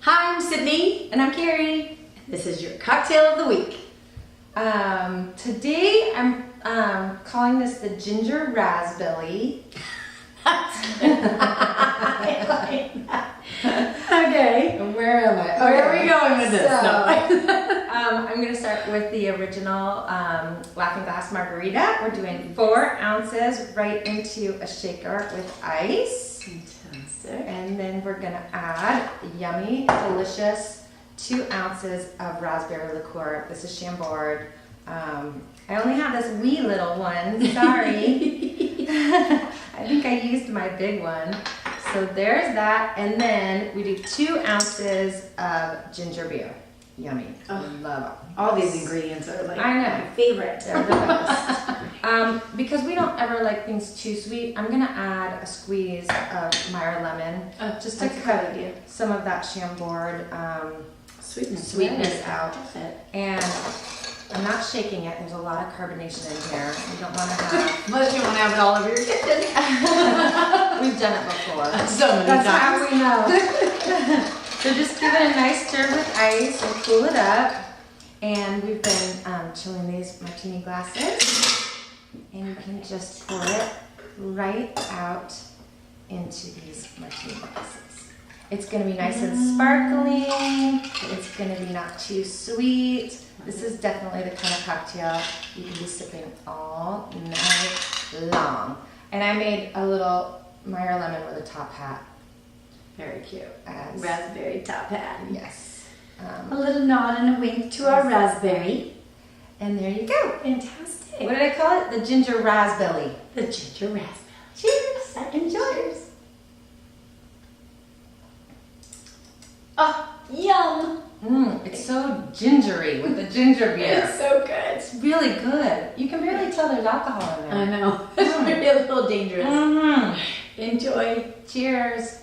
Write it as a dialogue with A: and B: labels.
A: Hi, I'm Sydney.
B: And I'm Carrie.
A: This is your cocktail of the week.
B: Today I'm calling this the ginger raspberry.
A: Okay.
B: Where am I?
A: Where are we going with this?
B: I'm going to start with the original Laughing Glass Margarita. We're doing 4 ounces right into a shaker with ice.
A: Fantastic.
B: And then we're going to add yummy, delicious 2 ounces of raspberry liqueur. This is Chambord. I only have this wee little one. Sorry. I think I used my big one. So there's that. And then we do 2 ounces of ginger beer. Yummy.
A: Oh,
B: Love them.
A: all these ingredients are like
B: I know.
A: my favorite.
B: They're the best. Because we don't ever like things too sweet, I'm going to add a squeeze of Meyer lemon just to cut some of that Chambord sweetness out. And I'm not shaking it. There's a lot of carbonation in here. You don't want to have...
A: Unless you want to have it all over your kitchen.
B: We've done it before.
A: So many
B: That's
A: times.
B: how we know. So just give it a nice stir with ice and cool it up. And we've been chilling these martini glasses. And you can just pour it right out into these martini glasses. It's going to be nice and sparkling. It's going to be not too sweet. This is definitely the kind of cocktail you can be sipping all night long. And I made a little Meyer lemon with a top hat.
A: Very cute.
B: As,
A: Raspberry top hat.
B: yes.
A: A little nod and a wink to our raspberry.
B: And there you go.
A: Fantastic.
B: What did I call it? The ginger raspberry.
A: The ginger raspberry.
B: Cheers.
A: Enjoy.
B: Cheers.
A: Oh, yum.
B: It's so gingery with the ginger beer.
A: It's so good.
B: It's really good. You can barely tell there's alcohol in there.
A: I know. It's really a little dangerous. Enjoy.
B: Cheers.